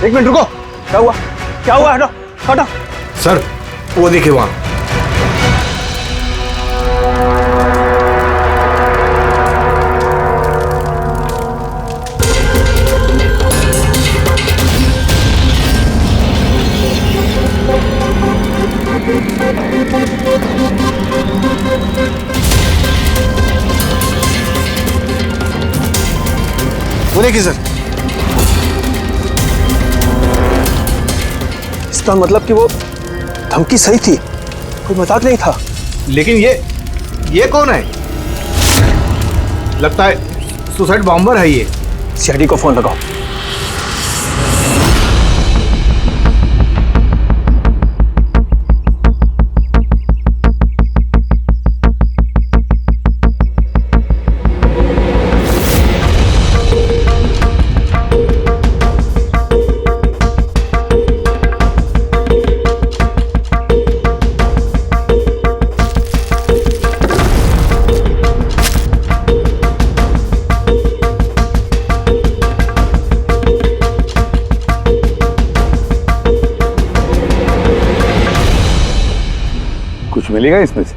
एक मिनट रुको, क्या हुआ? क्या हुआ? हटो हटो। सर वो देखिए वहां। वो देखिए सर। इसका मतलब कि वो धमकी सही थी, कोई मजाक नहीं था। लेकिन ये कौन है? लगता है सुसाइड बॉम्बर है ये। सीआईडी को फोन लगाओ। कुछ मिलेगा इसमें से?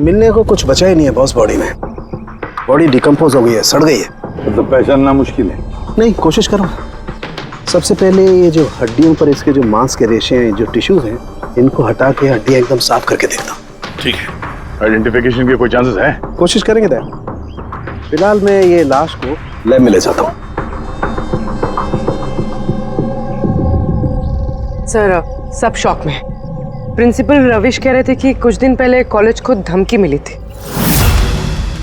मिलने को कुछ बचा ही नहीं है बॉस। बॉडी में बॉडी डिकम्पोज हो गई है, सड़ गई है। मतलब पहचानना मुश्किल है। नहीं, कोशिश करो। सबसे पहले ये जो हड्डियों पर इसके जो मांस के रेशे हैं, जो टिश्यूज हैं, इनको हटा के हड्डियां एकदम साफ करके देखता। ठीक है। आइडेंटिफिकेशन के कोई चांसेस है? कोशिश करेंगे दैट। फिलहाल मैं ये लाश को लैब में ले जाता हूँ। सर सब शॉक में। प्रिंसिपल रविश कह रहे थे कि कुछ दिन पहले कॉलेज को धमकी मिली थी।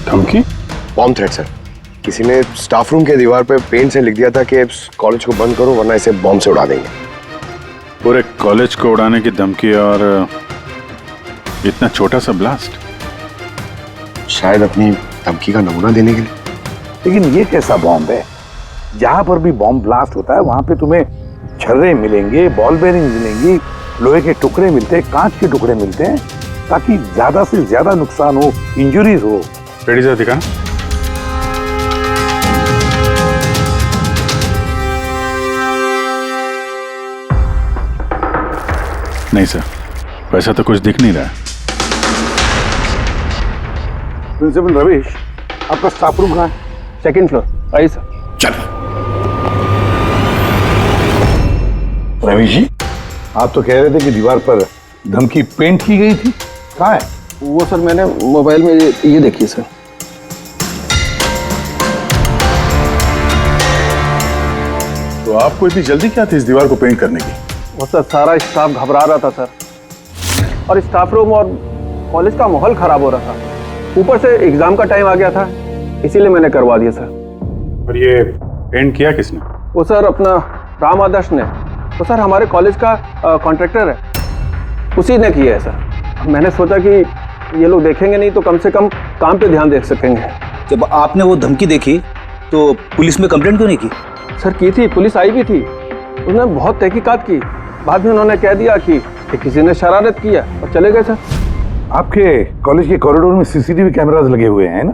धमकी? Bomb threat sir. किसी ने स्टाफ रूम के दीवार पे पेंट से लिख दिया था कि कॉलेज को बंद करो वरना इसे बॉम्ब से उड़ा देंगे। पूरे कॉलेज को उड़ाने की धमकी और इतना छोटा सा ब्लास्ट? शायद अपनी धमकी का नमूना देने के लिए। लेकिन ये कैसा बॉम्ब है? जहां पर भी बॉम्ब ब्लास्ट होता है वहां पे तुम्हें छर्रे मिलेंगे, बॉल बेरिंग मिलेंगी, लोहे के टुकड़े मिलते हैं, कांच के टुकड़े मिलते हैं, ताकि ज्यादा से ज्यादा नुकसान हो, इंजरीज हो। रेडी सर, दिखाना। नहीं सर, वैसा तो कुछ दिख नहीं रहा। प्रिंसिपल रविश, आपका स्टाफ रूम कहाँ है? Second floor. आइए सर। चलो। रविश जी, आप तो कह रहे थे कि दीवार पर धमकी पेंट की गई थी, कहाँ है? वो सर मैंने मोबाइल में ये देखिए सर। तो आपको इतनी जल्दी क्या थी इस दीवार को पेंट करने की? वो सर सारा स्टाफ घबरा रहा था सर, और स्टाफ रूम और कॉलेज का माहौल खराब हो रहा था। ऊपर से एग्जाम का टाइम आ गया था, इसीलिए मैंने करवा दिया सर। और ये पेंट किया किसने? वो सर अपना राम आदर्श ने। वो सर हमारे कॉलेज का कॉन्ट्रैक्टर है, उसी ने किया है सर। मैंने सोचा कि ये लोग देखेंगे नहीं तो कम से कम काम पे ध्यान दे सकेंगे। जब आपने वो धमकी देखी तो पुलिस में कंप्लेंट क्यों नहीं की? सर की थी, पुलिस आई भी थी, उसने बहुत तहकीकात की। बाद में उन्होंने कह दिया कि किसी ने शरारत किया और चले गए सर। आपके कॉलेज के कॉरिडोर में सीसीटीवी कैमरास लगे हुए हैं ना,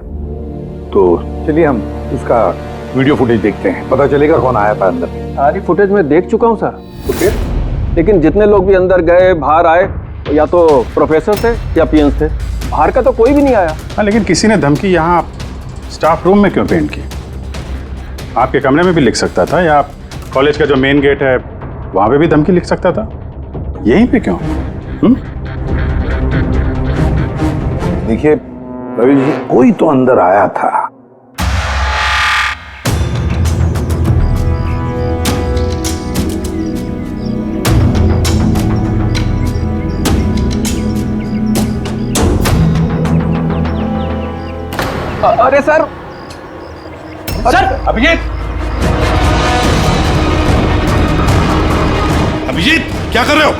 तो चलिए हम उसका वीडियो फुटेज देखते हैं, पता चलेगा कौन आया था अंदर। सारी फुटेज में देख चुका हूँ सर। तो फिर लेकिन जितने लोग भी अंदर गए बाहर आए, या तो प्रोफेसर थे या पीएन्स थे, बाहर का तो कोई भी नहीं आया। हाँ, लेकिन किसी ने धमकी यहाँ स्टाफ रूम में क्यों पेंट की? आपके कमरे में भी लिख सकता था, या कॉलेज का जो मेन गेट है वहां पे भी धमकी लिख सकता था। यहीं पे क्यों? देखिए रवि जी, कोई तो अंदर आया था। अरे सर, सर अभिजीत, अभिजीत क्या कर रहे हो?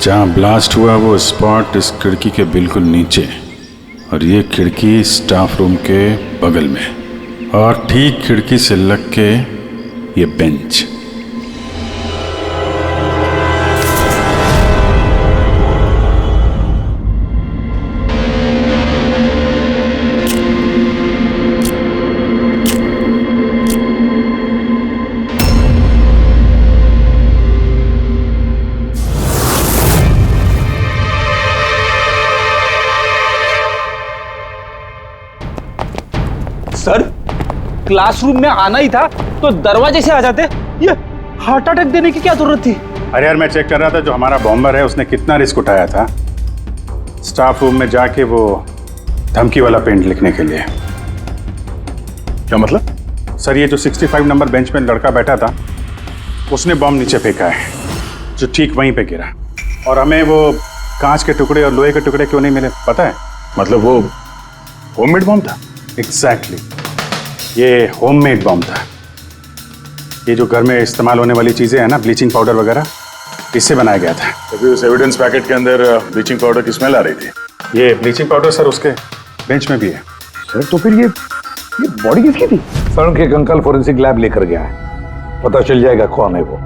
जहाँ ब्लास्ट हुआ वो स्पॉट इस खिड़की के बिल्कुल नीचे, और ये खिड़की स्टाफ रूम के बगल में, और ठीक खिड़की से लग के ये बेंच। सर, क्लासरूम में आना ही था तो दरवाजे से आ जाते। ये हार्ट अटैक देने की क्या जरूरत थी? अरे यार, मैं चेक कर रहा था जो हमारा बॉम्बर है उसने कितना रिस्क उठाया था स्टाफ रूम में जाके वो धमकी वाला पेंट लिखने के लिए। क्या मतलब? सर, ये जो 65 नंबर बेंच पे लड़का बैठा था उसने बॉम्ब नीचे फेंका है, जो ठीक वहीं पे गिरा, और हमें वो कांच के टुकड़े और लोहे के टुकड़े क्यों नहीं मिले पता है? मतलब वो होममेड बॉम्ब था? एग्जैक्टली, ये होममेड बॉम्ब था। ये जो घर में इस्तेमाल होने वाली चीजें हैं ना, ब्लीचिंग पाउडर वगैरह, इससे बनाया गया था। तो फिर उस एविडेंस पैकेट के अंदर ब्लीचिंग पाउडर की स्मेल आ रही थी। ये ब्लीचिंग पाउडर सर उसके बेंच में भी है। सर तो फिर ये बॉडी किसकी थी? सर उनके अंकल फोरेंसिक लैब लेकर गया है, पता चल जाएगा कौन है वो।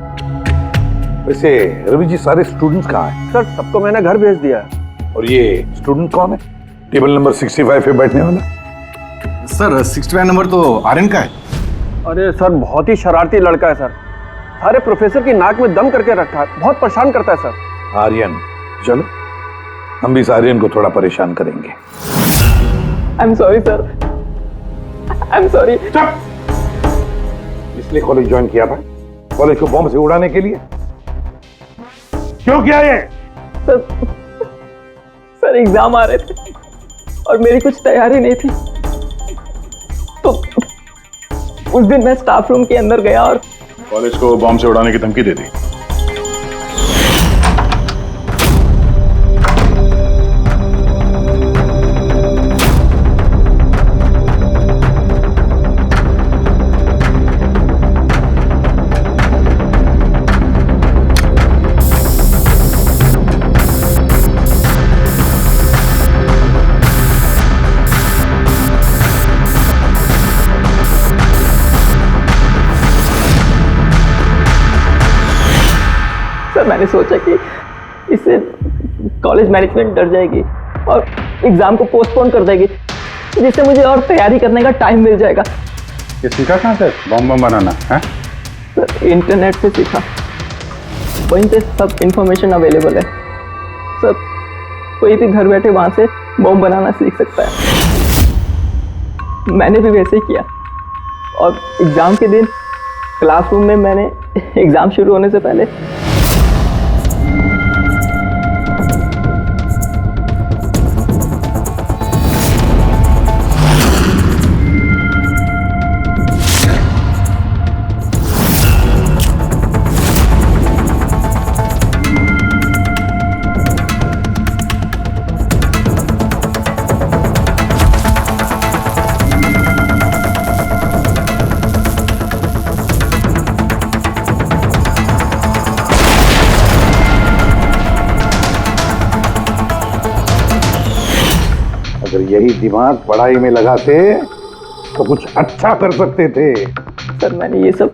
वैसे रवि जी, सारे स्टूडेंट्स कहाँ हैं? सर सबको मैंने घर भेज दिया है। और ये स्टूडेंट कौन है? टेबल नंबर 65 पे बैठने वाला? सर 65 नंबर तो आर्यन का है। अरे सर, बहुत ही शरारती लड़का है सर। सारे प्रोफेसर की नाक में दम करके रखा है, बहुत परेशान करता है सर। आर्यन, चलो हम भी इस आर्यन को थोड़ा परेशान करेंगे। I am sorry sir, I am sorry. इसलिए कॉलेज ज्वाइन किया था? कॉलेज को बॉम्ब से उड़ाने के लिए? क्यों किया ये? सर एग्जाम आ रहे थे और मेरी कुछ तैयारी नहीं थी, तो उस दिन मैं स्टाफ रूम के अंदर गया और कॉलेज को बॉम्ब से उड़ाने की धमकी दे दी। मैंने सोचा कि इससे कॉलेज मैनेजमेंट डर जाएगी और एग्जाम को पोस्टपोन कर देगी, जिससे मुझे और तैयारी करने का टाइम मिल जाएगा। ये सीखा कहाँ से बॉम्ब बनाना है? सर इंटरनेट से सीखा, वहीं पे सब इंफॉर्मेशन अवेलेबल है। सर कोई भी घर बैठे वहां से बॉम्ब बनाना सीख सकता है। मैंने भी वैसे ही किया और एग्जाम के दिन क्लासरूम में मैंने एग्जाम शुरू होने से पहले अगर यही दिमाग पढ़ाई में लगाते तो कुछ अच्छा कर सकते थे। सर मैंने ये सब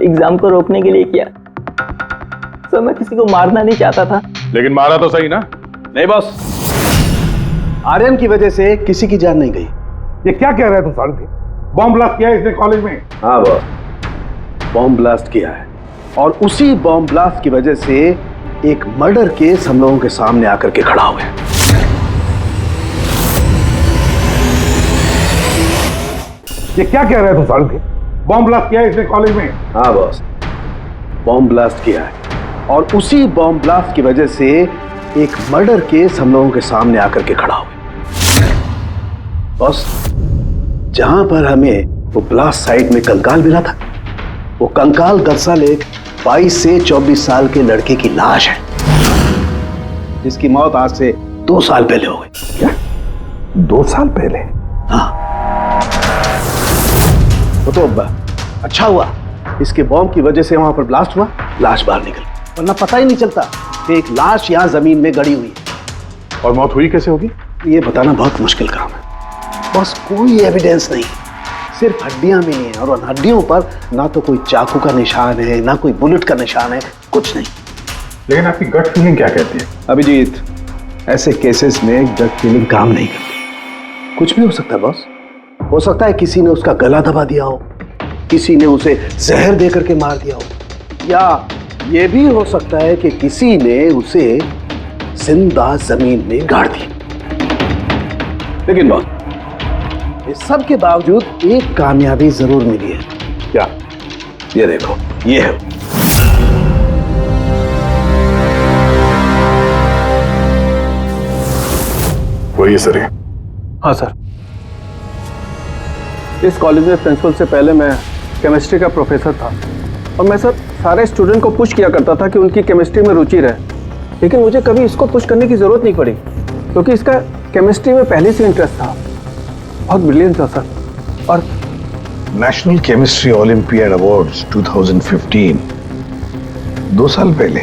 एग्जाम को रोकने के लिए किया। सर मैं किसी को मारना नहीं चाहता था। लेकिन मारा तो सही ना? नहीं बॉस, आर्यन की वजह से किसी की जान नहीं गई। ये क्या कह रहे हैं तुम साढ़े? बॉम्ब ब्लास्ट किया है इसने कॉलेज में? हाँ बॉस, बॉम्ब ब्लास्ट किया है, और उसी बॉम्ब ब्लास्ट की वजह से एक मर्डर केस हम लोगों के सामने आकर के खड़ा हुआ है। ये क्या कह रहे हैं तुम साढ़े? बॉम्ब ब्लास्ट किया है इसने कॉलेज में? हाँ बॉस, बॉम्ब ब्लास्ट किया है, और उसी बॉम्ब ब्लास्ट की वजह से एक मर्डर केस हम लोगों के सामने आकर के खड़ा हुआ। बॉस, जहां पर हमें वो ब्लास्ट साइट में कंकाल मिला था, वो कंकाल दरअसल एक 22 से 24 साल के लड़के की लाश है, जिसकी मौत आज से 2 साल पहले हो गई। क्या 2 साल पहले? हाँ, वो तो अच्छा हुआ इसके बॉम्ब की वजह से वहां पर ब्लास्ट हुआ, लाश बाहर निकल, वरना पता ही नहीं चलता एक लाश यहाँ जमीन में गड़ी हुई है। और मौत हुई कैसे होगी? ये बताना बहुत मुश्किल काम है। बस कोई एविडेंस नहीं, सिर्फ हड्डियां मिली हैं और उन हड्डियों पर ना तो कोई चाकू का निशान है, ना कोई बुलेट का निशान है, कुछ नहीं। लेकिन आपकी गट फीलिंग क्या कहती है? अभिजीत, ऐसे केसेस में गट फीलिंग काम नहीं करती। कुछ भी हो सकता है बॉस। हो सकता है किसी ने उसका गला दबा दिया हो, किसी ने उसे जहर दे करके मार दिया हो, या ये भी हो सकता है कि किसी ने उसे जिंदा जमीन में गाड़ दिया। लेकिन बॉस, इस सब के बावजूद एक कामयाबी जरूर मिली है। क्या? ये देखो, ये है। वही सर है। हाँ सर, इस कॉलेज में प्रिंसिपल से पहले मैं केमिस्ट्री का प्रोफेसर था और मैं सर सारे स्टूडेंट को पुश किया करता था कि उनकी केमिस्ट्री में रुचि रहे, लेकिन मुझे कभी इसको पुश करने की ज़रूरत नहीं पड़ी क्योंकि इसका केमिस्ट्री में पहले से इंटरेस्ट था। बहुत ब्रिलियंट था सर। और नेशनल केमिस्ट्री ओलंपियाड अवार्ड्स 2015, 2 साल पहले।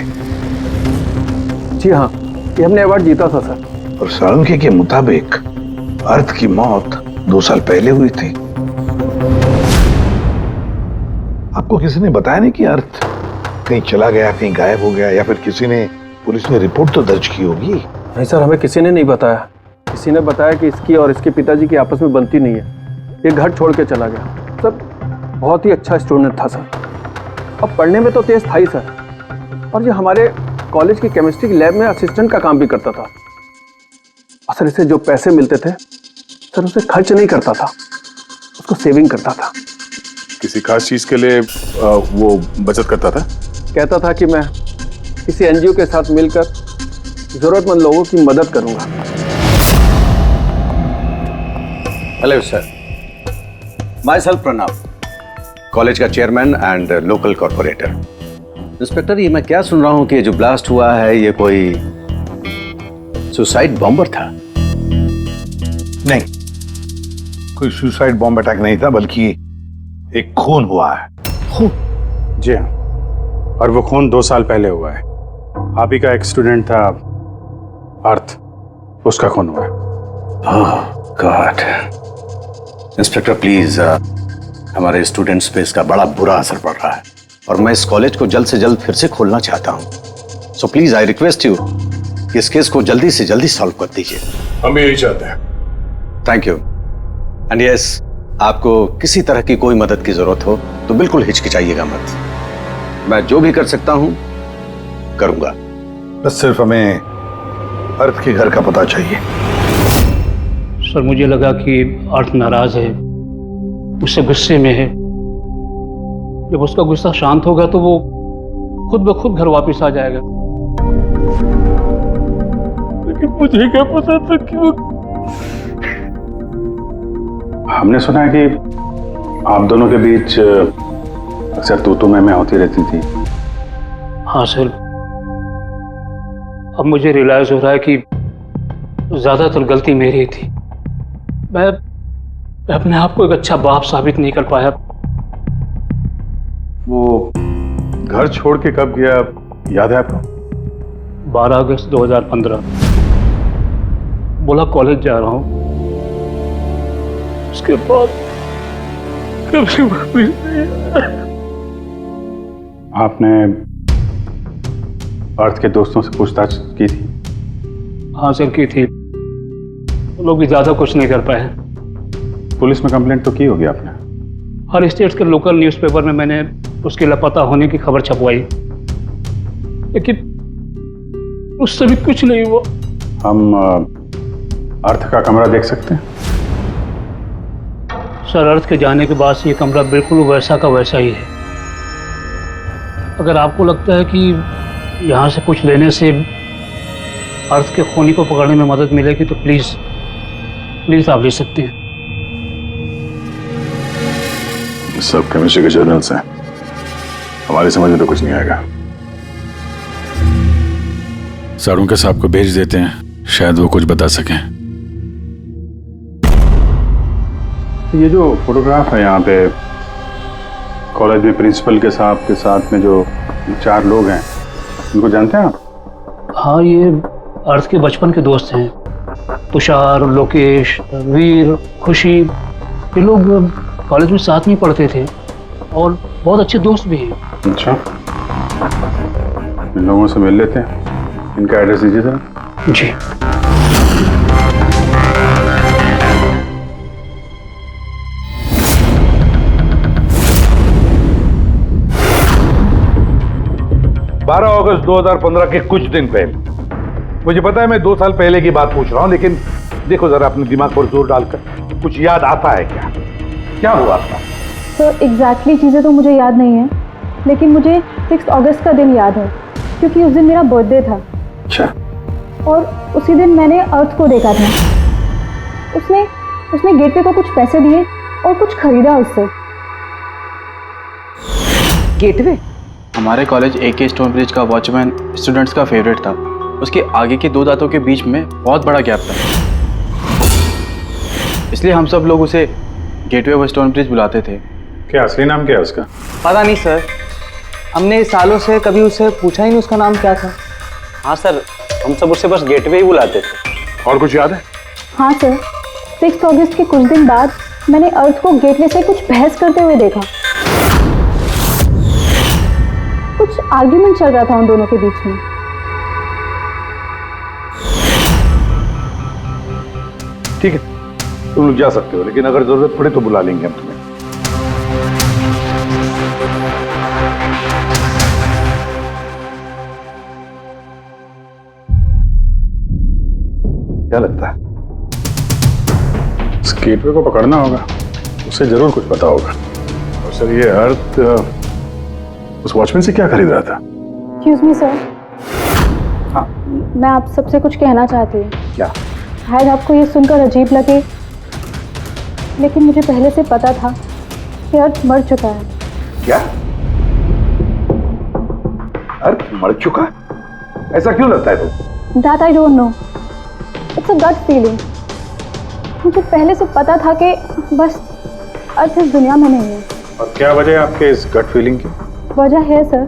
जी हाँ, ये हमने अवार्ड जीता था सर। और साळुंखे के मुताबिक अर्थ की मौत 2 साल पहले हुई थी। आपको किसी ने बताया नहीं कि अर्थ कहीं चला गया, कहीं गायब हो गया, या फिर किसी ने पुलिस में रिपोर्ट तो दर्ज की होगी? नहीं सर, हमें किसी ने नहीं बताया। किसी ने बताया कि इसकी और इसके पिताजी की आपस में बनती नहीं है, ये घर छोड़ के चला गया। सर बहुत ही अच्छा स्टूडेंट था सर, अब पढ़ने में तो तेज था ही सर, और ये हमारे कॉलेज की केमिस्ट्री की लैब में असिस्टेंट का काम भी करता था। और सर इसे जो पैसे मिलते थे सर उसे खर्च नहीं करता था, उसको सेविंग करता था। किसी खास चीज के लिए वो बचत करता था? कहता था कि मैं किसी एनजीओ के साथ मिलकर जरूरतमंद लोगों की मदद करूंगा। Hello sir, myself Pranav, college का chairman and local corporator. Inspector, ये मैं क्या सुन रहा हूँ कि जो ब्लास्ट हुआ है ये कोई सुसाइड बॉम्बर था? नहीं, कोई सुसाइड बॉम्ब अटैक नहीं था, बल्कि एक खून हुआ है। खून? जी हाँ, और वो खून 2 साल पहले हुआ है। आप ही का एक स्टूडेंट था अर्थ, उसका खून हुआ है। गॉड। इंस्पेक्टर प्लीज, हमारे स्टूडेंट्स पे इसका बड़ा बुरा असर पड़ रहा है और मैं इस कॉलेज को जल्द से जल्द फिर से खोलना चाहता हूँ। So please I request you कि इस केस को जल्दी से जल्दी सॉल्व कर दीजिए। हम यही चाहते हैं। Thank you. एंड यस, आपको किसी तरह की कोई मदद की जरूरत हो तो बिल्कुल हिचकिचाइएगा मत। मैं जो भी कर सकता हूं करूंगा। बस सिर्फ हमें अर्थ के घर का पता चाहिए। सर मुझे लगा कि अर्थ नाराज है, उससे गुस्से में है। जब उसका गुस्सा शांत होगा तो वो खुद ब खुद घर वापस आ जाएगा। लेकिन मुझे क्या पता था कि वो... हमने सुना है कि आप दोनों के बीच अक्सर तू मैं होती रहती थी। हाँ सर, अब मुझे रियलाइज हो रहा है कि ज्यादातर गलती मेरी थी। मैं अपने आप को एक अच्छा बाप साबित नहीं कर पाया। वो घर छोड़ के कब गया, याद है आपको? 12 अगस्त 2015। बोला कॉलेज जा रहा हूँ, उसके बाद कभी वापस नहीं आया। आपने अर्थ के दोस्तों से पूछताछ की थी? हाँ सर, की थी। वो लोग भी ज्यादा कुछ नहीं कर पाए। पुलिस में कंप्लेंट तो की होगी आपने? हर स्टेट के लोकल न्यूज़पेपर में मैंने उसके लापता होने की खबर छपवाई, लेकिन उससे भी कुछ नहीं हुआ। हम अर्थ का कमरा देख सकते हैं? सर, अर्थ के जाने के बाद से ये कमरा बिल्कुल वैसा का वैसा ही है। अगर आपको लगता है कि यहाँ से कुछ लेने से अर्थ के खूनी को पकड़ने में मदद मिलेगी तो प्लीज आप ले सकते हैं। सब केमिस्ट्री के जर्नल्स हैं, हमारी समझ में तो कुछ नहीं आएगा। साळुंखे साहब को भेज देते हैं, शायद वो कुछ बता सकें। ये जो फोटोग्राफ है यहाँ पे कॉलेज में, प्रिंसिपल के साथ में जो 4 लोग हैं, उनको जानते हैं आप? हाँ, ये अर्थ के बचपन के दोस्त हैं। तुषार, लोकेश, वीर, खुशी, ये लोग कॉलेज में साथ में पढ़ते थे और बहुत अच्छे दोस्त भी हैं। अच्छा, इन लोगों से मिल लेते हैं। इनका एड्रेस दीजिए जरा। जी। अगस्त 2015 के कुछ दिन पहले, मुझे पता है मैं 2 साल पहले की बात पूछ रहा हूं, लेकिन देखो जरा अपने दिमाग पर जोर डालकर, कुछ याद आता है क्या? क्या हुआ था? सर एग्जैक्टली चीज़ें तो मुझे याद नहीं है, लेकिन मुझे 6 अगस्त का दिन याद है क्योंकि उस दिन मेरा बर्थडे था। अच्छा। और उसी दिन मैंने अर्थ को देखा था। उसने गेटवे को कुछ पैसे दिए और कुछ खरीदा उससे। गेटवे? हमारे कॉलेज AK स्टोन ब्रिज का वॉचमैन स्टूडेंट्स का फेवरेट था। उसके आगे के 2 दांतों के बीच में बहुत बड़ा गैप था, इसलिए हम सब लोग उसे गेटवे ऑफ स्टोन ब्रिज बुलाते थे। क्या असली नाम क्या है उसका? पता नहीं सर, हमने सालों से कभी उससे पूछा ही नहीं उसका नाम क्या था। हाँ सर, हम सब उससे बस गेटवे ही बुलाते थे। और कुछ याद है? हाँ सर, 6 अगस्त के कुछ दिन बाद मैंने अर्थ को गेटवे से कुछ बहस करते हुए देखा। कुछ आर्ग्यूमेंट चल रहा था उन दोनों के बीच में। ठीक है, तुम लोग जा सकते हो, लेकिन अगर जरूरत पड़े तो बुला लेंगे हम तुम्हें। क्या लगता है? इस गेटवे को पकड़ना होगा, उसे जरूर कुछ पता होगा। और सर, ये अर्थ उस वॉचमैन से क्या खरीद रहा था? एक्सक्यूज मी सर, मैं आप सबसे कुछ कहना चाहती हूँ। क्या? शायद आपको ये सुनकर अजीब लगे, लेकिन मुझे पहले से पता था कि अर्थ मर चुका है। क्या? अर्थ मर चुका? ऐसा क्यों लगता है तुम? That I don't know, it's a gut feeling. मुझे पहले से पता था कि बस अर्थ इस दुनिया में नहीं है। और क्या वजह है आपके इस गट फीलिंग की? वजह है सर,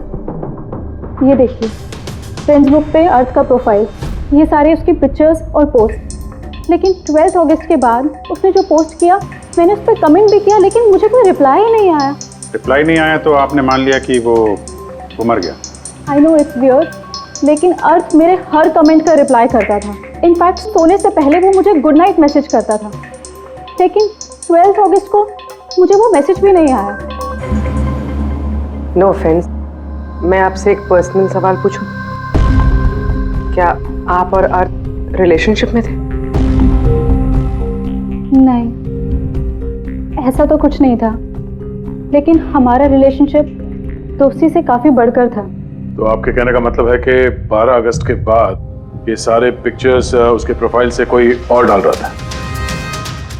ये देखिए फ्रेंड्स बुक पे अर्थ का प्रोफाइल, ये सारे उसकी पिक्चर्स और पोस्ट। लेकिन 12 अगस्त के बाद उसने जो पोस्ट किया, मैंने उस पर कमेंट भी किया, लेकिन मुझे कोई रिप्लाई ही नहीं आया। रिप्लाई नहीं आया तो आपने मान लिया कि वो मर गया? आई नो इट्स वियर्ड, लेकिन अर्थ मेरे हर कमेंट का रिप्लाई करता था। इनफैक्ट सोने से पहले वो मुझे गुड नाइट मैसेज करता था। लेकिन 12 अगस्त को मुझे वो मैसेज भी नहीं आया। नो ऑफेंस, मैं आपसे एक पर्सनल सवाल पूछूं? क्या आप और अर्थ रिलेशनशिप में थे? नहीं, ऐसा तो कुछ नहीं था, लेकिन हमारा रिलेशनशिप दोस्ती से काफी बढ़कर था। तो आपके कहने का मतलब है कि 12 अगस्त के बाद ये सारे पिक्चर्स उसके प्रोफाइल से कोई और डाल रहा था?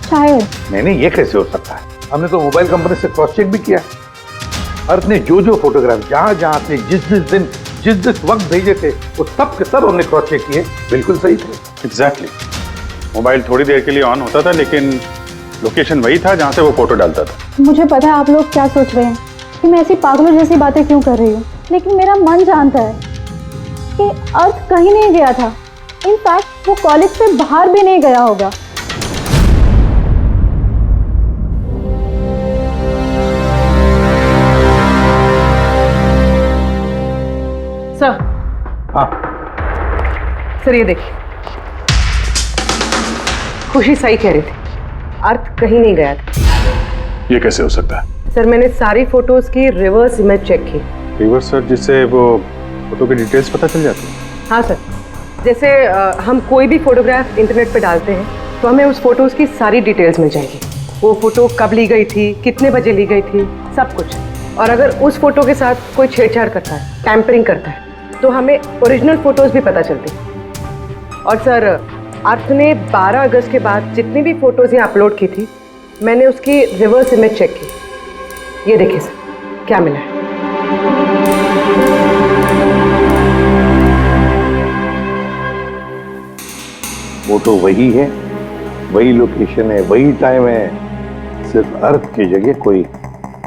शायद। नहीं, ये कैसे हो सकता है? हमने तो मोबाइल कंपनी से क्रॉस चेक भी किया। अर्थ ने जो फोटोग्राफ जहां से जिस दिन जिस वक्त भेजे थे, वो सब के सब हमने क्रॉस चेक किए, बिल्कुल सही थे। एग्जैक्टली। मोबाइल थोड़ी देर के लिए ऑन होता था, लेकिन लोकेशन वही था जहां से वो फोटो डालता था। मुझे पता है आप लोग क्या सोच रहे हैं कि मैं ऐसी पागलों जैसी बातें क्यों कर रही हूँ, लेकिन मेरा मन जानता है कि अर्थ कहीं नहीं गया था। इनफैक्ट वो कॉलेज से बाहर भी नहीं गया होगा। सर। हाँ सर, ये देखिए, खुशी सही कह रही थी, अर्थ कहीं नहीं गया था। ये कैसे हो सकता है? सर, मैंने सारी फोटोज की रिवर्स इमेज चेक की। रिवर्स सर, जिससे वो फोटो की डिटेल्स पता चल जाती है? हाँ सर, जैसे हम कोई भी फोटोग्राफ इंटरनेट पे डालते हैं तो हमें उस फोटोज की सारी डिटेल्स मिल जाएगी। वो फोटो कब ली गई थी, कितने बजे ली गई थी, सब कुछ। और अगर उस फोटो के साथ कोई छेड़छाड़ करता है, टैम्परिंग करता है, तो हमें ओरिजिनल फोटोज भी पता चलती हैं। और सर, अर्थ ने 12 अगस्त के बाद जितनी भी फोटोज यहाँ अपलोड की थी, मैंने उसकी रिवर्स इमेज चेक की। ये देखिए सर, क्या मिला है। फोटो वही है, वही लोकेशन है, वही टाइम है, सिर्फ अर्थ की जगह कोई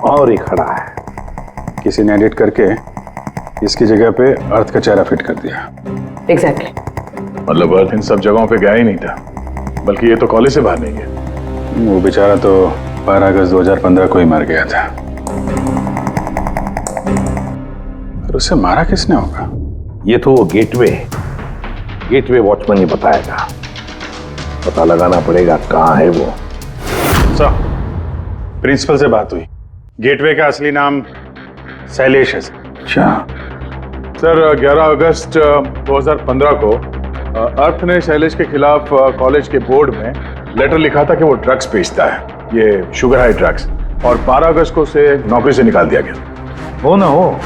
और ही खड़ा है। किसी ने एडिट करके इसकी जगह पे अर्थ का चेहरा फिट कर दिया। एग्जैक्टली। मतलब अर्थ इन सब जगहों पे गया ही नहीं था, बल्कि ये तो कॉलेज से बाहर नहीं गया। वो बेचारा तो 12 अगस्त 2015 को ही मर गया था। पर उसे मारा किसने होगा? ये तो गेटवे वॉचमैन ही बताएगा। पता लगाना पड़ेगा कहाँ है वो। सर, प्रिंसिपल से बात हुई। गेटवे का असली नाम शैलेश है। अच्छा सर, 11 अगस्त 2015 को अर्थ ने शैलेश के खिलाफ कॉलेज के बोर्ड में लेटर लिखा था कि वो ड्रग्स बेचता है, ये शुगर हाई ड्रग्स, और 12 अगस्त को उसे नौकरी से निकाल दिया गया। हो ना हो,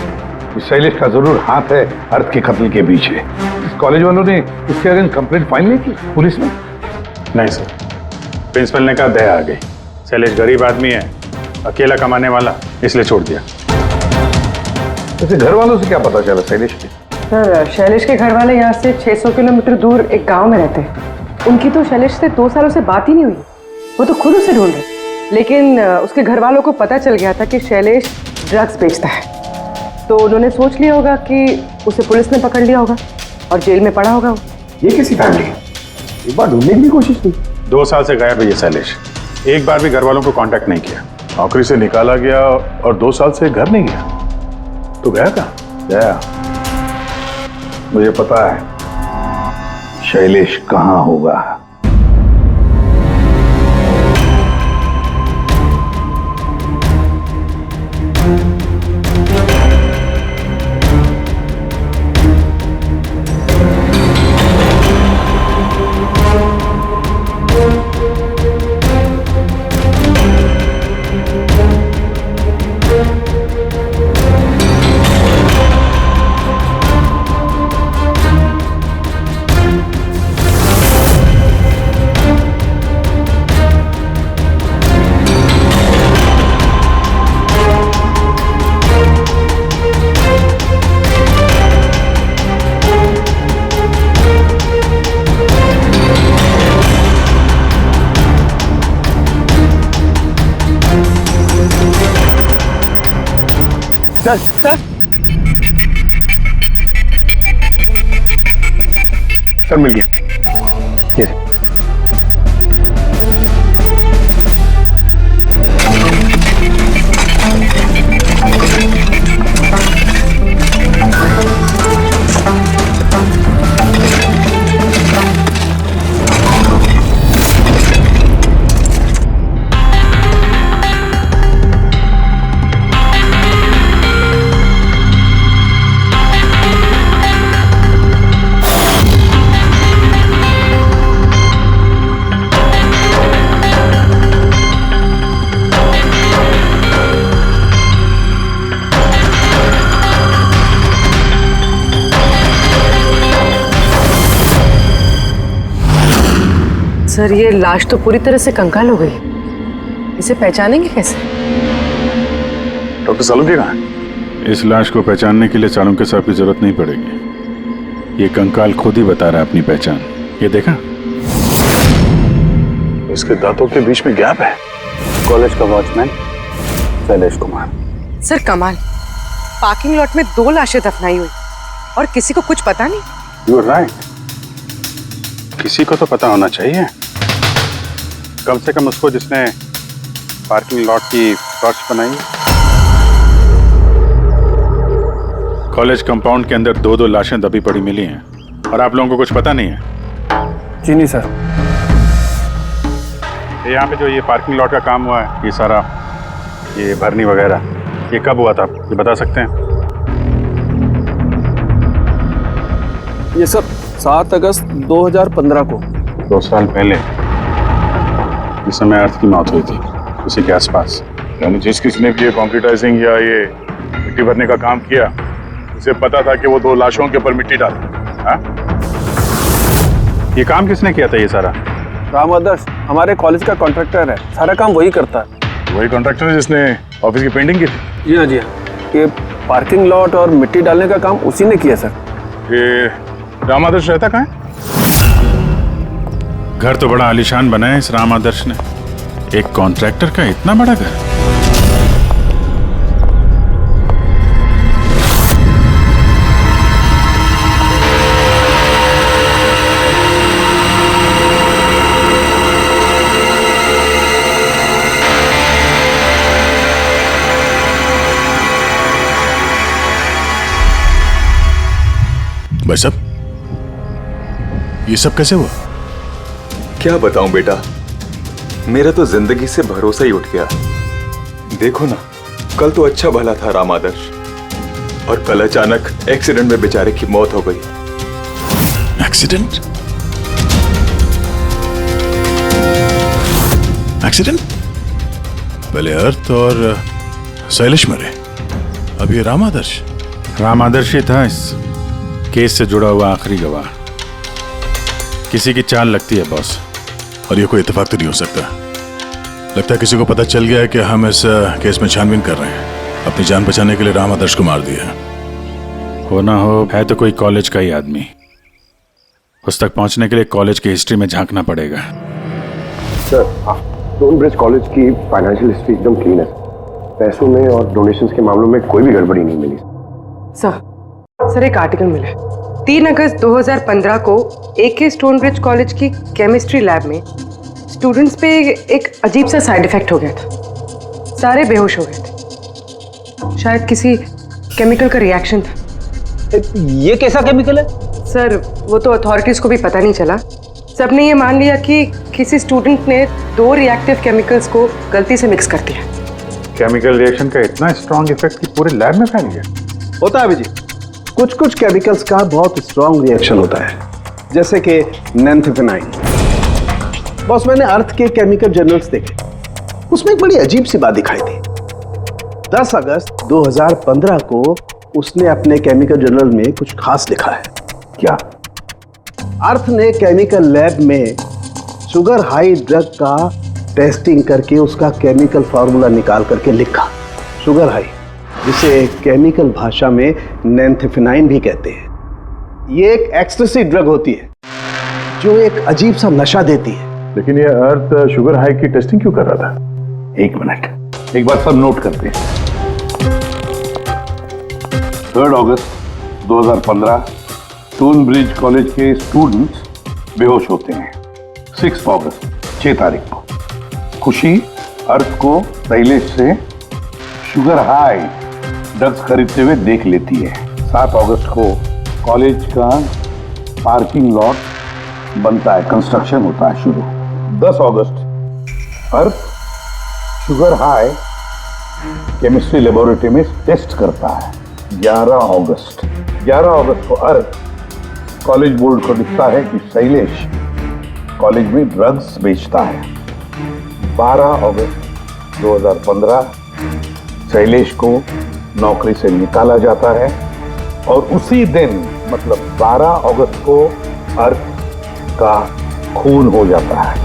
इस शैलेश का जरूर हाथ है अर्थ के कत्ल के पीछे। इस कॉलेज वालों ने उसके अगेंस्ट कंप्लेंट फाइल नहीं की पुलिस में? नहीं सर, प्रिंसिपल ने कहा दया आ गई। शैलेश गरीब आदमी है, अकेला कमाने वाला, इसलिए छोड़ दिया। वैसे घर वालों से क्या पता चला शैलेश के? सर, शैलेश के घर वाले यहाँ से 600 किलोमीटर दूर एक गांव में रहते हैं। उनकी तो शैलेश से 2 सालों से बात ही नहीं हुई। वो तो खुद उसे ढूंढ रहे, लेकिन उसके घर वालों को पता चल गया था कि शैलेश ड्रग्स बेचता है। तो उन्होंने सोच लिया होगा कि उसे पुलिस ने पकड़ लिया होगा और जेल में पड़ा होगा। ये कैसी फैमिली? एक बार ढूंढने की कोशिश की। 2 साल से गायब है ये शैलेश। एक बार भी घर वालों को कांटेक्ट नहीं किया। नौकरी से निकाला गया और 2 साल से घर नहीं गया, तो गया कहाँ? गया, मुझे पता है शैलेश कहाँ होगा। सर मिल गया। ये सर, ये लाश तो पूरी तरह से कंकाल हो गई। इसे पहचानेंगे कैसे? डॉक्टर सालुंके कहाँ है? इस लाश को पहचानने के लिए चाणक्य साहब की जरूरत नहीं पड़ेगी। ये कंकाल खुद ही बता रहा है अपनी पहचान। ये देखा, इसके दांतों के बीच में गैप है। कॉलेज का वॉचमैन शैलेश कुमार। सर कमाल, पार्किंग लॉट में 2 लाशें दफनाई हुई और किसी को कुछ पता नहीं। यू आर राइट, किसी को तो पता होना चाहिए, कम से कम उसको जिसने पार्किंग लॉट की टॉर्च बनाई। कॉलेज कंपाउंड के अंदर 2 लाशें दबी पड़ी मिली हैं और आप लोगों को कुछ पता नहीं है? जी नहीं सर। यहाँ पे जो ये पार्किंग लॉट का काम हुआ है, ये सारा ये भरनी वगैरह, ये कब हुआ था, ये बता सकते हैं? ये सब 7 अगस्त 2015 को। 2 साल पहले, जिस समय अर्थ की मौत हुई थी, उसी के आसपास। यानी जिस किसने भी ये कॉन्क्रीटाइजिंग या ये मिट्टी भरने का काम किया, उसे पता था कि वो 2 लाशों के ऊपर मिट्टी डाले। हाँ? ये काम किसने किया था ये सारा? राम आदर्श हमारे कॉलेज का कॉन्ट्रैक्टर है, सारा काम वही करता है। वही कॉन्ट्रैक्टर है जिसने ऑफिस की पेंटिंग की थी? जी हाँ जी हाँ, ये पार्किंग लॉट और मिट्टी डालने का काम उसी ने किया सर। ये राम आदर्श रहता कहाँ है? घर तो बड़ा आलीशान बनाया इस राम आदर्श ने। एक कॉन्ट्रैक्टर का इतना बड़ा घर। ये सब कैसे हुआ? क्या बताऊं बेटा, मेरा तो जिंदगी से भरोसा ही उठ गया। देखो ना, कल तो अच्छा भला था राम आदर्श, और कल अचानक एक्सीडेंट में बेचारे की मौत हो गई। एक्सीडेंट? एक्सीडेंट? पहले अर्थ और शैलेश मरे, अब ये राम आदर्श। राम आदर्श ही था इस केस से जुड़ा हुआ आखिरी गवाह। किसी की चाल लगती है बॉस। और ये कोई इत्तेफाक तो नहीं हो सकता। लगता है किसी को पता चल गया है कि हम इस केस में छानबीन कर रहे हैं। अपनी जान बचाने के लिए राम आदर्श को मार दिया। हो ना हो, है तो कोई कॉलेज का ही आदमी। उस तक पहुंचने के लिए कॉलेज की हिस्ट्री में झांकना पड़ेगा। सर, स्टोनब्रिज कॉलेज की फाइनेंशियल हिस्ट्री एकदम क्लीन है। पैसों में और डोनेशंस के मामलों में कोई भी गड़बड़ी नहीं मिली। सर एक आर्टिकल मिला है। 3 अगस्त 2015 को AK स्टोनब्रिज कॉलेज की केमिस्ट्री लैब में स्टूडेंट्स पे एक अजीब सा साइड इफेक्ट हो गया था। सारे बेहोश हो गए थे। शायद किसी केमिकल का रिएक्शन था। ये कैसा केमिकल है? सर वो तो अथॉरिटीज को भी पता नहीं चला। सबने ये मान लिया कि किसी स्टूडेंट ने 2 रिएक्टिव केमिकल्स को गलती से मिक्स कर दिया। केमिकल रिएक्शन का इतना स्ट्रॉन्ग इफेक्ट कि पूरे लैब में फैल गया। होता है अभिजीत, कुछ कुछ केमिकल्स का बहुत स्ट्रॉन्ग रिएक्शन होता है, जैसे कि नैंथेफेनाइन। बॉस, मैंने अर्थ के केमिकल जर्नल्स देखे, उसमें एक बड़ी अजीब सी बात दिखाई थी। 10 अगस्त 2015 को उसने अपने केमिकल जर्नल में कुछ खास लिखा है। क्या? अर्थ ने केमिकल लैब में शुगर हाई ड्रग का टेस्टिंग करके उसका केमिकल फार्मूला निकाल करके लिखा, शुगर हाई, जिसे केमिकल भाषा में नैंथेफेनाइन भी कहते हैं। ये एक एक्सटेसी ड्रग होती है जो एक अजीब सा नशा देती है। लेकिन ये अर्थ शुगर हाई की टेस्टिंग क्यों कर रहा था? 1 मिनट, एक बात सब नोट करते हैं। 3 अगस्त 2015 स्टोनब्रिज कॉलेज के स्टूडेंट्स बेहोश होते हैं। 6 अगस्त 6 तारीख को खुशी अर्थ को शैलेश से शुगर हाई ड्रग्स खरीदते हुए देख लेती है। 7 अगस्त को कॉलेज का पार्किंग लॉट बनता है, कंस्ट्रक्शन होता है शुरू। 10 अगस्त अर्थ शुगर हाई केमिस्ट्री लेबोरेटरी में टेस्ट करता है। 11 अगस्त को अर्थ कॉलेज बोर्ड को लिखता है कि शैलेश कॉलेज में ड्रग्स बेचता है। 12 अगस्त 2015 शैलेश को नौकरी से निकाला जाता है और उसी दिन मतलब 12 अगस्त को अर्थ का खून हो जाता है।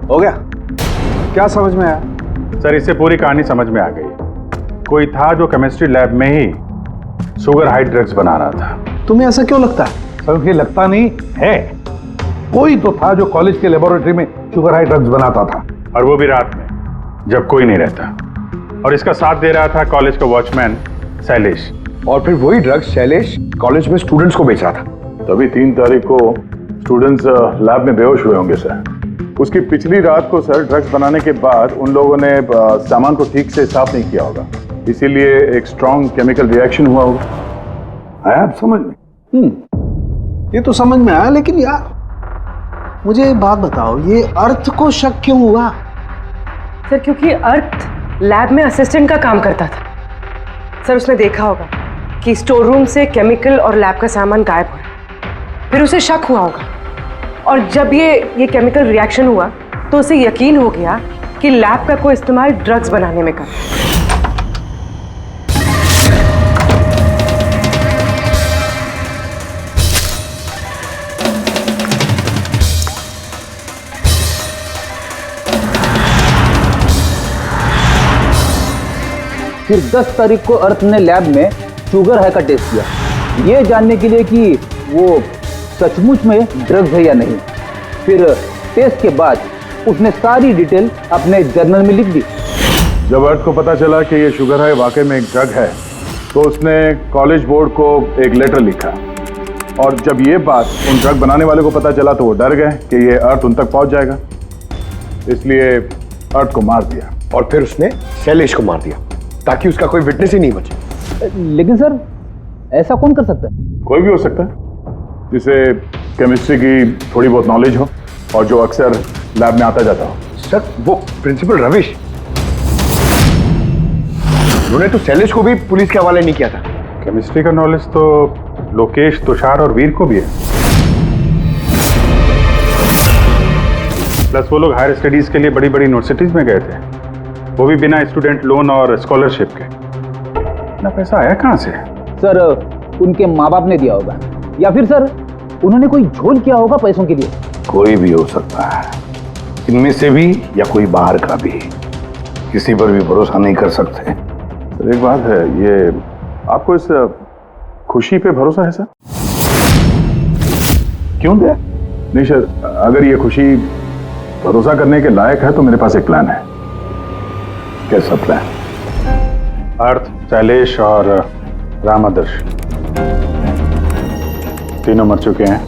हो गया? क्या समझ में आया? सर, इससे पूरी कहानी समझ में आ गई। कोई था जो केमिस्ट्री लैब में ही शुगर हाई ड्रग्स बना रहा था। तुम्हें ऐसा क्यों लगता है? सर, ये लगता नहीं है, कोई तो था जो कॉलेज के लेबोरेटरी में शुगर हाई ड्रग्स बनाता था, और वो भी रात में जब कोई नहीं रहता। और इसका साथ दे रहा था कॉलेज का वॉचमैन शैलेश। और फिर वही ड्रग्स शैलेश कॉलेज में स्टूडेंट्स को बेच रहा था। तभी 3 तारीख को स्टूडेंट्स लैब में बेहोश हुए होंगे सर। उसकी पिछली रात को सर ड्रग्स बनाने के बाद उन लोगों ने सामान को ठीक से साफ नहीं किया होगा, इसीलिए एक स्ट्रॉन्ग केमिकल रिएक्शन हुआ होगा। आया आप समझ में? ये तो समझ में आया, लेकिन यार मुझे एक बात बताओ, ये अर्थ को शक क्यों हुआ? सर क्योंकि अर्थ लैब में असिस्टेंट का काम करता था। सर उसने देखा होगा कि स्टोर रूम से केमिकल और लैब का सामान गायब हो रहा, फिर उसे शक हुआ होगा, और जब ये केमिकल रिएक्शन हुआ तो उसे यकीन हो गया कि लैब का कोई इस्तेमाल ड्रग्स बनाने में कर रहा है। फिर 10 तारीख को अर्थ ने लैब में शुगर हाई का टेस्ट किया, ये जानने के लिए कि वो सचमुच में ड्रग्स है या नहीं। फिर टेस्ट के बाद उसने सारी डिटेल अपने जर्नल में लिख दी। जब अर्थ को पता चला कि ये शुगर हाई वाकई में एक ड्रग है, तो उसने कॉलेज बोर्ड को एक लेटर लिखा, और जब ये बात उन ड्रग बनाने वाले को पता चला तो वो डर गए कि ये अर्थ उन तक पहुंच जाएगा, इसलिए अर्थ को मार दिया। और फिर उसने शैलेश को मार दिया ताकि उसका कोई विटनेस ही नहीं बचे। लेकिन सर ऐसा कौन कर सकता है? कोई भी हो सकता है जिसे केमिस्ट्री की थोड़ी बहुत नॉलेज हो और जो अक्सर लैब में आता जाता हो। सर वो प्रिंसिपल रविश, उन्होंने तो शैलेश को भी पुलिस के हवाले नहीं किया था। केमिस्ट्री का नॉलेज तो लोकेश, तुषार और वीर को भी है। प्लस वो लोग हायर स्टडीज के लिए बड़ी बड़ी यूनिवर्सिटीज में गए थे, वो भी बिना स्टूडेंट लोन और स्कॉलरशिप के। इतना पैसा आया कहाँ से? सर उनके माँ बाप ने दिया होगा, या फिर सर उन्होंने कोई झोल किया होगा पैसों के लिए। कोई भी हो सकता है, इनमें से भी या कोई बाहर का भी। किसी पर भी भरोसा नहीं कर सकते। सर एक बात है, ये आपको इस खुशी पे भरोसा है सर? क्यों दे? नहीं सर, अगर ये खुशी भरोसा करने के लायक है तो मेरे पास एक प्लान है। कैसा प्लान? अर्थ, शैलेश और राम आदर्श तीनों मर चुके हैं,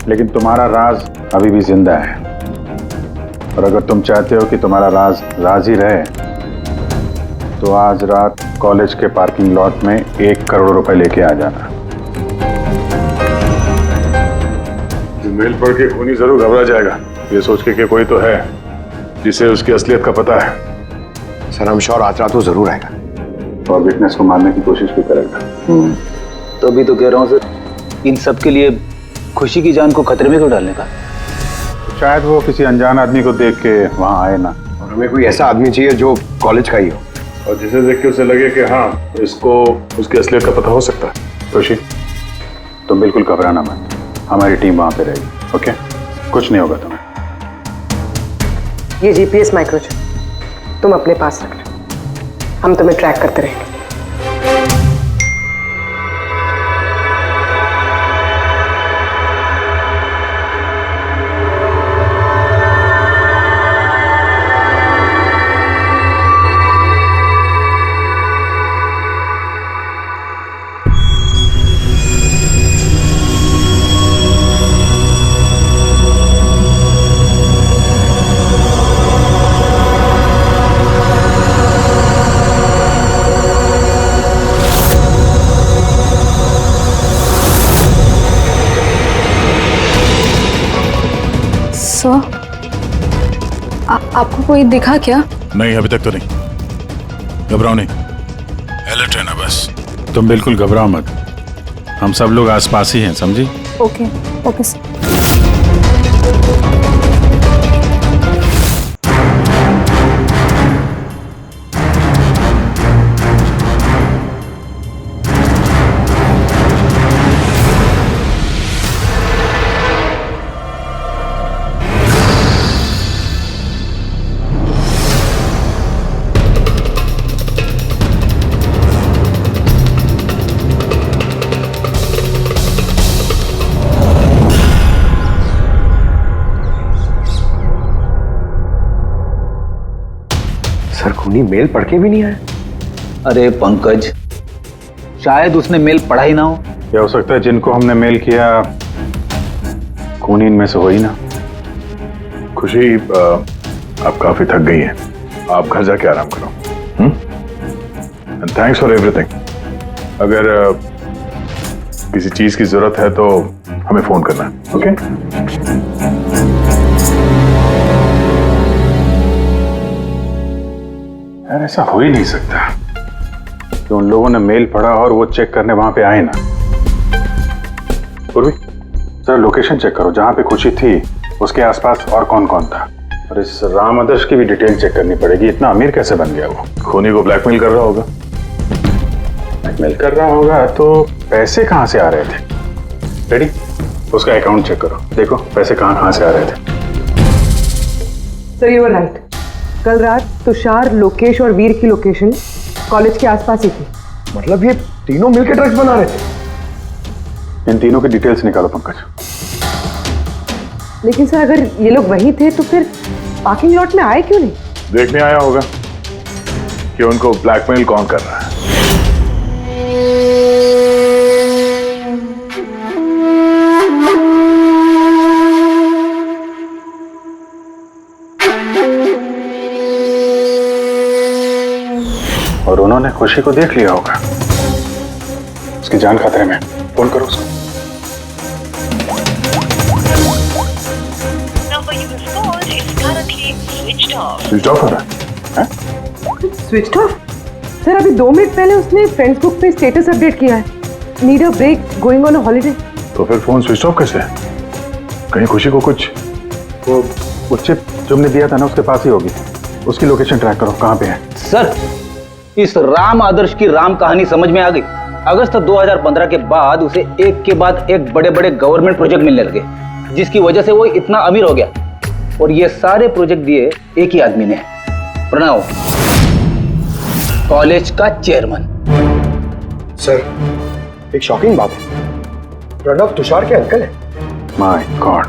लेकिन तुम्हारा राज अभी भी जिंदा है। और अगर तुम चाहते हो कि तुम्हारा राज राज ही रहे, तो आज रात कॉलेज के पार्किंग लॉट में 1 करोड़ रुपए लेके आ जाना। मेल पढ़ के खूनी जरूर घबरा जाएगा, ये सोच के कि कोई तो है जिसे उसकी असलियत का पता है। सर हम श्योर आज रात वो जरूर आएगा और विटनेस को मारने की कोशिश भी करेगा। तो अभी तो कह रहा हूँ सर, इन सब के लिए खुशी की जान को खतरे में क्यों डालने का? शायद वो किसी अनजान आदमी को देख के वहां आए ना। और हमें कोई ऐसा आदमी चाहिए जो कॉलेज का ही हो और जिसे देख के उसे लगे कि हाँ, इसको उसकी असलियत का पता हो सकता है। खुशी, तुम बिल्कुल घबराना मत, हमारी टीम वहां पे रहेगी। ओके, कुछ नहीं होगा तुम्हें। ये जीपीएस माइक्रोचिप तुम अपने पास रखना, हम तुम्हें ट्रैक करते रहेंगे। आपको कोई दिखा क्या? नहीं, अभी तक तो नहीं। घबराओ नहीं, अलर्ट रहना बस। तुम बिल्कुल घबराओ मत, हम सब लोग आसपास ही हैं, समझी? Okay okay sir. सर खूनी मेल पढ़ के भी नहीं आया। अरे पंकज, शायद उसने मेल पढ़ा ही ना हो। क्या हो सकता है जिनको हमने मेल किया खूनी इनमें से हो ही ना। खुशी, आप काफी थक गई हैं, आप घर जाके आराम करो। And thanks for everything. अगर किसी चीज की जरूरत है तो हमें फोन करना, ओके? यार ऐसा हो ही नहीं सकता कि उन लोगों ने मेल पढ़ा और वो चेक करने वहां पे आए ना। पूर्वी, जरा लोकेशन चेक करो, जहां पे खुशी थी उसके आसपास और कौन कौन था। और इस राम आदर्श की भी डिटेल चेक करनी पड़ेगी। इतना अमीर कैसे बन गया वो? खूनी को ब्लैकमेल कर रहा होगा। ब्लैकमेल कर रहा होगा तो पैसे कहां से आ रहे थे? रेडी, उसका अकाउंट चेक करो, देखो पैसे कहां से आ रहे थे। सर यू आर राइट, कल रात तुषार, लोकेश और वीर की लोकेशन कॉलेज के आसपास ही थी। मतलब ये तीनों मिलकर ड्रग्स बना रहे थे? इन तीनों की डिटेल्स निकालो पंकज। लेकिन सर अगर ये लोग वही थे तो फिर पार्किंग लॉट में आए क्यों नहीं? देखने आया होगा कि उनको ब्लैकमेल कौन कर रहा है। और उन्होंने खुशी को देख लिया होगा। उसकी जान खतरे में, फोन करो उसको। स्विच ऑफ हो रहा है? Switch off? सर अभी 2 मिनट पहले उसने फ्रेंड्स ग्रुप पे स्टेटस अपडेट किया है, need a break, going on a holiday. तो फिर फोन स्विच ऑफ कैसे है? कहीं खुशी को कुछ वो चिप जो हमने दिया था ना उसके पास ही होगी। उसकी लोकेशन ट्रैक करो, कहाँ पे है? सर इस राम आदर्श की राम कहानी समझ में आ गई। अगस्त 2015 के बाद उसे एक के बाद एक बड़े बड़े गवर्नमेंट प्रोजेक्ट मिलने लगे, जिसकी वजह से वो इतना अमीर हो गया। और ये सारे प्रोजेक्ट दिए एक ही आदमी ने, प्रणव, कॉलेज का चेयरमैन। सर एक शॉकिंग बात है, प्रणव तुषार के अंकल है। माय गॉड,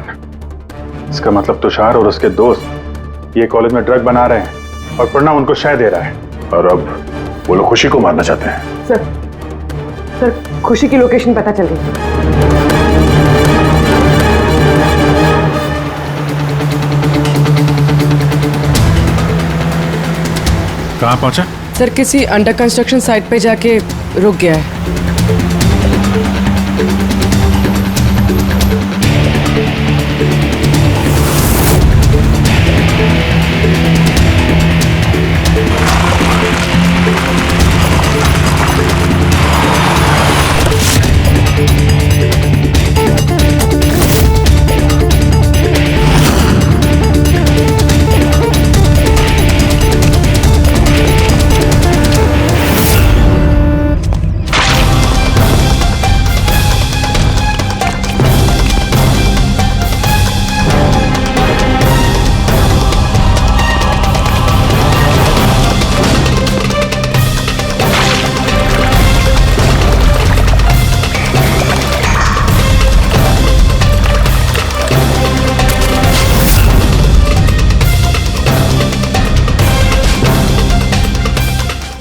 इसका मतलब तुषार और उसके दोस्त ये कॉलेज में ड्रग बना रहे हैं और प्रणव उनको शय दे रहा है, और अब वो लोग खुशी को मारना चाहते हैं। सर खुशी की लोकेशन पता चल गई। कहाँ पहुंचा? सर किसी अंडर कंस्ट्रक्शन साइट पे जाके रुक गया है।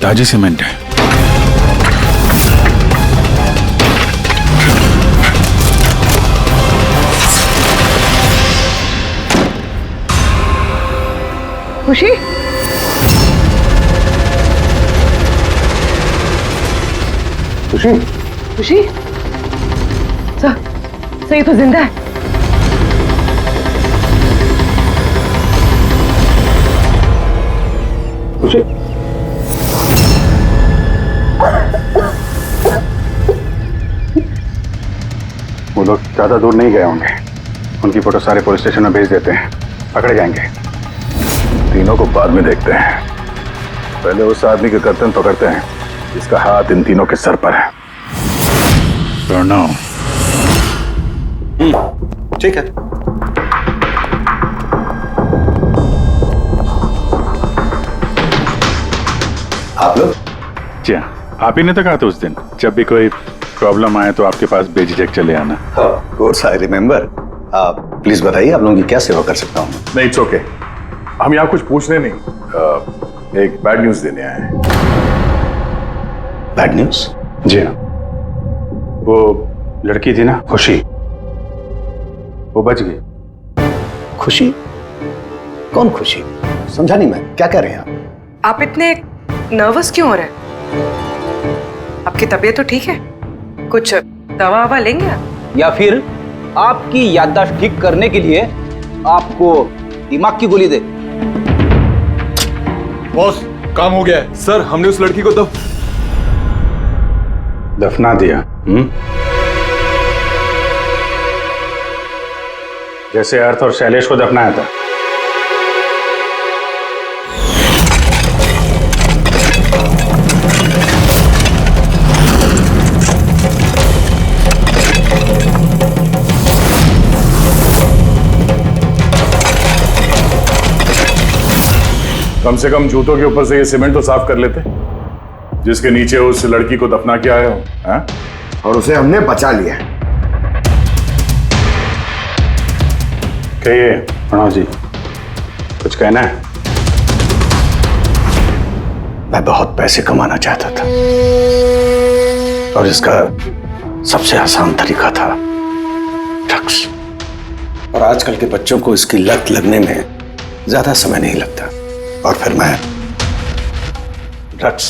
ताजी सीमेंट है। खुशी? खुशी? खुशी? सर ये तो जिंदा है। खुशी? वो लोग ज्यादा दूर नहीं गए होंगे, उनकी फोटो सारे पुलिस स्टेशन में भेज देते हैं, पकड़े जाएंगे। तीनों को बाद में देखते हैं, पहले उस आदमी के गर्दन पकड़ते हैं जिसका हाथ इन तीनों के सर पर है। प्रणव। ठीक है। आप लोग? जी हाँ, आप ही ने तो कहा था उस दिन, जब भी कोई प्रॉब्लम आए तो आपके पास बेझिझक चले आना। Of course I remember. आप प्लीज बताइए, आप लोगों की क्या सेवा कर सकता हूँ? नहीं, इट्स ओके। हम यहाँ कुछ पूछने नहीं, एक बैड न्यूज देने आए हैं। Bad news? जी हाँ, वो लड़की थी ना खुशी, वो बच गई। खुशी? कौन खुशी? समझा नहीं मैं, क्या कह रहे हैं आप इतने नर्वस क्यों हो रहे हैं? आपकी तबीयत तो ठीक है? कुछ दवा ववा लेंगे आप? या फिर आपकी याददाश्त ठीक करने के लिए आपको दिमाग की गोली दे? बॉस, काम हो गया है। सर, हमने उस लड़की को दफना दिया। जैसे अर्थ और शैलेश को दफनाया था। कम से कम जूतों के ऊपर से ये सीमेंट तो साफ कर लेते, जिसके नीचे उस लड़की को दफना किया है। हाँ? और उसे हमने बचा लिया है। कहिए प्रणव जी, कुछ कहना है? मैं बहुत पैसे कमाना चाहता था और इसका सबसे आसान तरीका था ड्रग्स। और आजकल के बच्चों को इसकी लत लगने में ज्यादा समय नहीं लगता। और फिर मैं ड्रग्स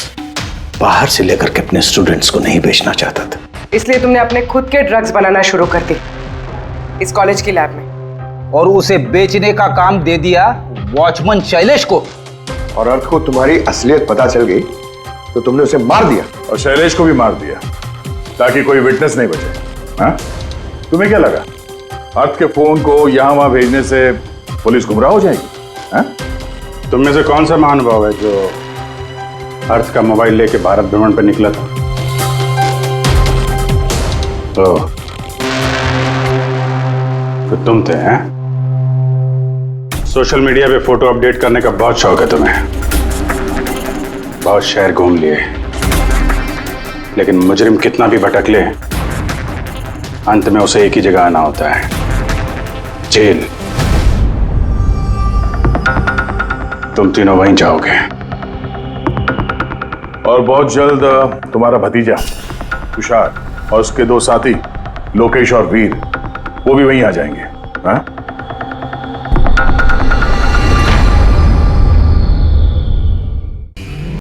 बाहर से लेकर के अपने स्टूडेंट्स को नहीं बेचना चाहता था। इसलिए तुमने अपने खुद के ड्रग्स बनाना शुरू कर दी इस कॉलेज की लैब में। और उसे बेचने का काम दे दिया वॉचमैन शैलेश को। और अर्थ को तुम्हारी असलियत पता चल गई तो तुमने उसे मार दिया। और शैलेश को भी मार दिया ताकि कोई विटनेस नहीं बचे। हाँ? तुम्हें क्या लगा अर्थ के फोन को यहां वहां भेजने से पुलिस गुमराह हो जाएगी? हाँ? तुम में से कौन सा महानुभाव है जो अर्थ का मोबाइल लेके भारत भ्रमण पर निकला था? तो तुम थे हैं? सोशल मीडिया पे फोटो अपडेट करने का बहुत शौक है तुम्हें। बहुत शहर घूम लिए, लेकिन मुजरिम कितना भी भटक ले अंत में उसे एक ही जगह आना होता है, जेल। तुम तीनों वहीं जाओगे। और बहुत जल्द तुम्हारा भतीजा तुषार और उसके दो साथी लोकेश और वीर वो भी वहीं आ जाएंगे। हाँ?